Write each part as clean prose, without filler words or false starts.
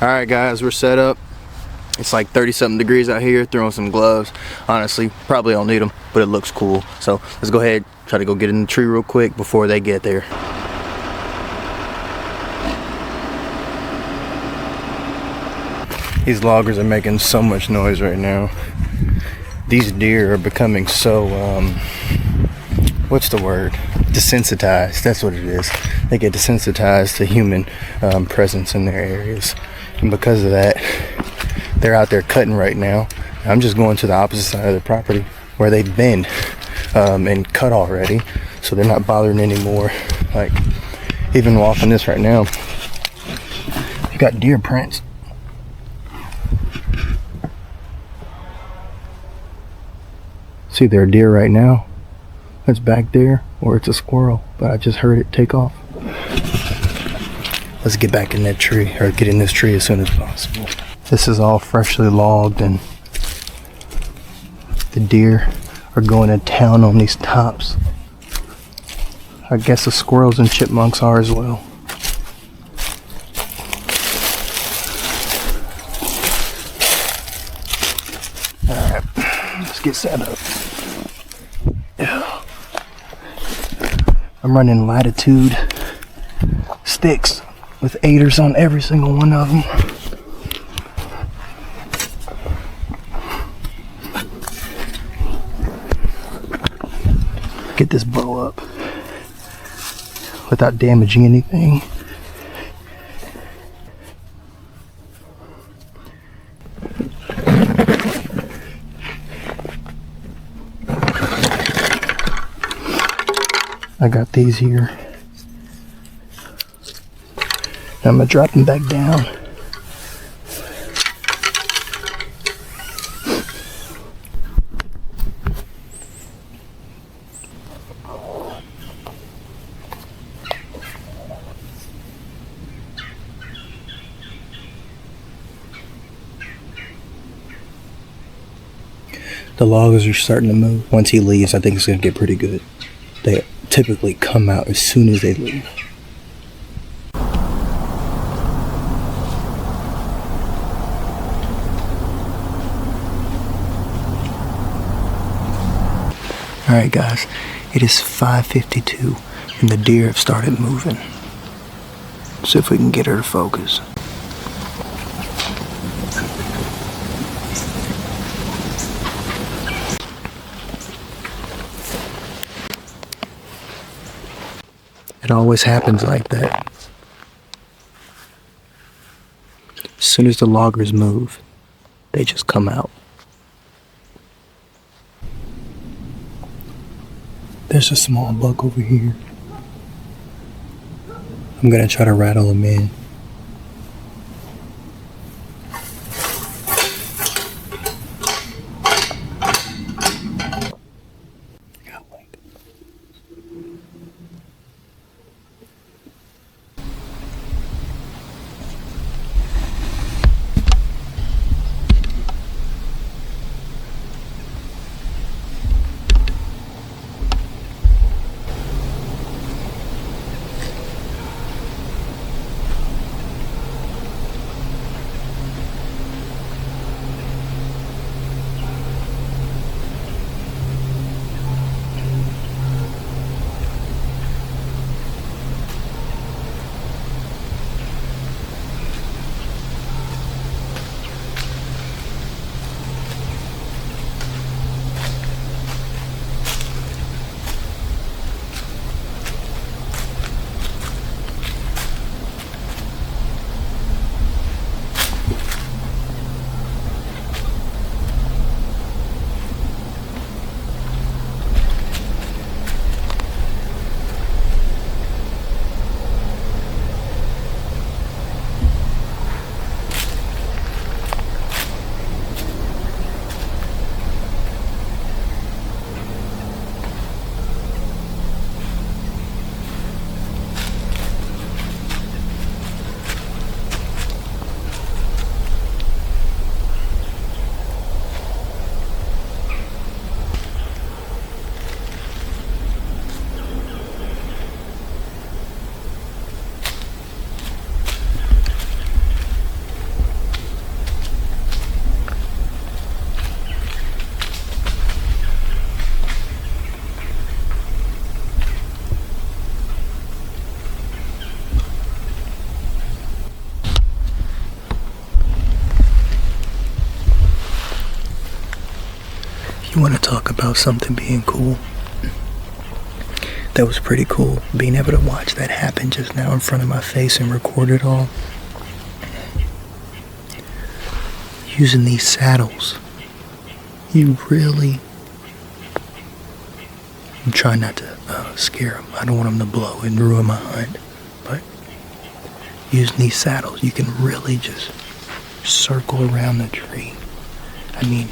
Alright guys, we're set up. It's like 30 something degrees out here. Throwing some gloves. Honestly, probably don't need them, but it looks cool. So let's go ahead, try to go get in the tree real quick before they get there. These loggers are making so much noise right now. These deer are becoming so, what's the word? Desensitized. That's what it is. They get desensitized to human presence in their areas. And because of that, they're out there cutting right now. I'm just going to the opposite side of the property where they've been and cut already. So they're not bothering anymore. Like, even walking this right now, you got deer prints. See, there are deer right now. It's back there, or it's a squirrel, but I just heard it take off. Let's get back in that tree, or get in this tree as soon as possible. This is all freshly logged, and the deer are going to town on these tops. I guess the squirrels and chipmunks are as well. Alright, let's get set up. I'm running latitude sticks with 8ers on every single one of them. Get this bow up without damaging anything. I got these here. I'm gonna drop them back down. The loggers are starting to move. Once he leaves, I think it's gonna get pretty good. They typically come out as soon as they leave. Alright guys, it is 5:52 and the deer have started moving. See if we can get her to focus. It always happens like that. As soon as the loggers move, they just come out. There's a small buck over here. I'm gonna try to rattle him in. You want to talk about something being cool? That was pretty cool, being able to watch that happen just now in front of my face and record it all. Using these saddles, you really... I'm trying not to scare them. I don't want them to blow and ruin my hunt. But using these saddles, you can really just circle around the tree. I mean,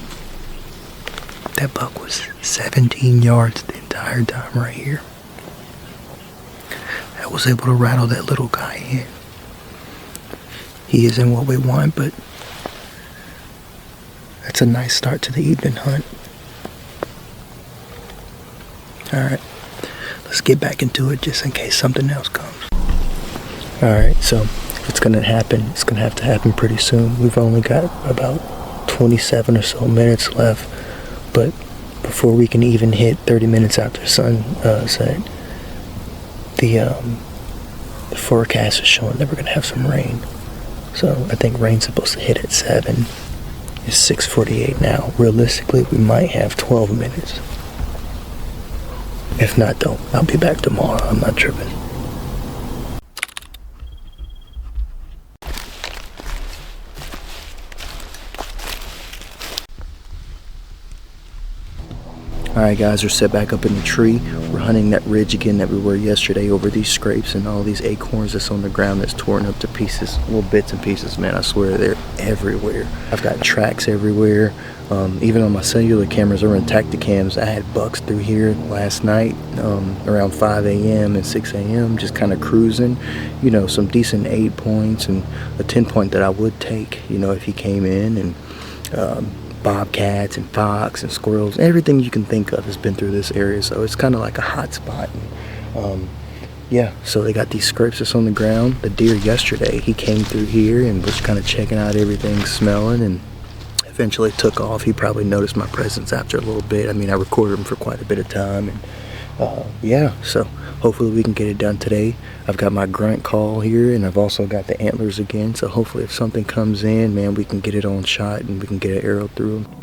that buck was 17 yards the entire time right here. I was able to rattle that little guy in. He isn't what we want, but that's a nice start to the evening hunt. Alright, let's get back into it just in case something else comes. Alright, so if it's gonna happen, it's gonna have to happen pretty soon. We've only got about 27 or so minutes left, but before we can even hit 30 minutes after sunset, the forecast is showing that we're gonna have some rain. So I think rain's supposed to hit at 7. It's 6:48 now. Realistically, we might have 12 minutes. If not, though, I'll be back tomorrow. I'm not tripping. Alright guys, we're set back up in the tree. We're hunting that ridge again that we were yesterday over these scrapes and all these acorns that's on the ground that's torn up to pieces, little bits and pieces, man. I swear they're everywhere. I've got tracks everywhere. Even on my cellular cameras or in Tacticams, I had bucks through here last night around 5 a.m. and 6 a.m. just kind of cruising. You know, some decent 8 points and a 10 point that I would take, you know, if he came in. And bobcats and fox and squirrels, everything you can think of has been through this area, so it's kind of like a hot spot. And, yeah, so they got these scrapes that's on the ground. The deer yesterday, he came through here and was kind of checking out everything, smelling, and eventually took off. He probably noticed my presence after a little bit. I mean, I recorded him for quite a bit of time, and yeah, so hopefully we can get it done today. I've got my grunt call here, and I've also got the antlers again, so hopefully if something comes in, man, we can get it on shot and we can get an arrow through them.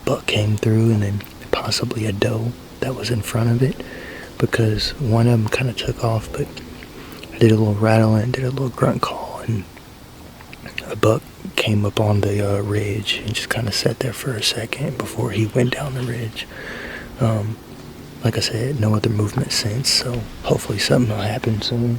Buck came through, and then possibly a doe that was in front of it, because one of them kind of took off, but I did a little rattle and did a little grunt call, and a buck came up on the ridge and just kind of sat there for a second before he went down the ridge. Like I said, no other movement since, so hopefully something will happen soon.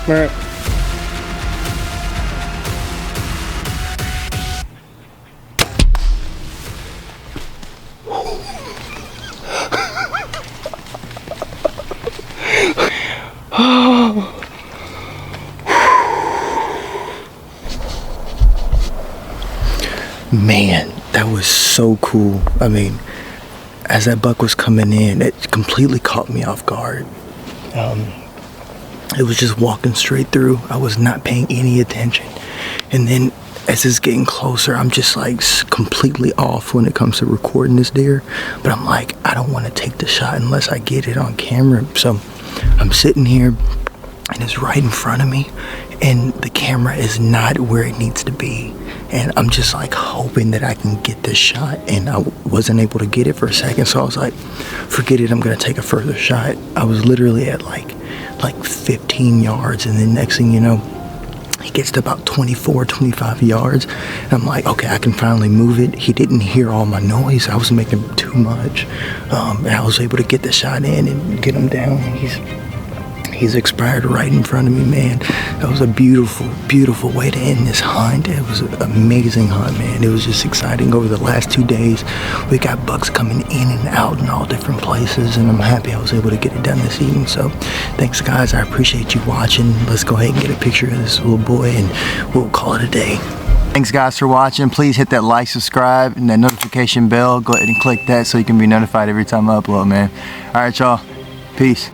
Right. Man, That was so cool. I mean, as that buck was coming in, it completely caught me off guard. It was just walking straight through. I was not paying any attention. And then as it's getting closer, I'm just like completely off when it comes to recording this deer. But I'm like, I don't want to take the shot unless I get it on camera. So I'm sitting here and it's right in front of me and the camera is not where it needs to be. And I'm just like hoping that I can get this shot, and I wasn't able to get it for a second. So I was like, forget it, I'm gonna take a further shot. I was literally at like 15 yards, and then next thing you know, he gets to about 24, 25 yards. And I'm like, okay, I can finally move it. He didn't hear all my noise. I was making too much. And I was able to get the shot in and get him down. He's expired right in front of me, man. That was a beautiful, beautiful way to end this hunt. It was an amazing hunt, man. It was just exciting over the last 2 days. We got bucks coming in and out in all different places, and I'm happy I was able to get it done this evening. So thanks, guys. I appreciate you watching. Let's go ahead and get a picture of this little boy, and we'll call it a day. Thanks, guys, for watching. Please hit that like, subscribe, and that notification bell. Go ahead and click that so you can be notified every time I upload, man. All right, y'all. Peace.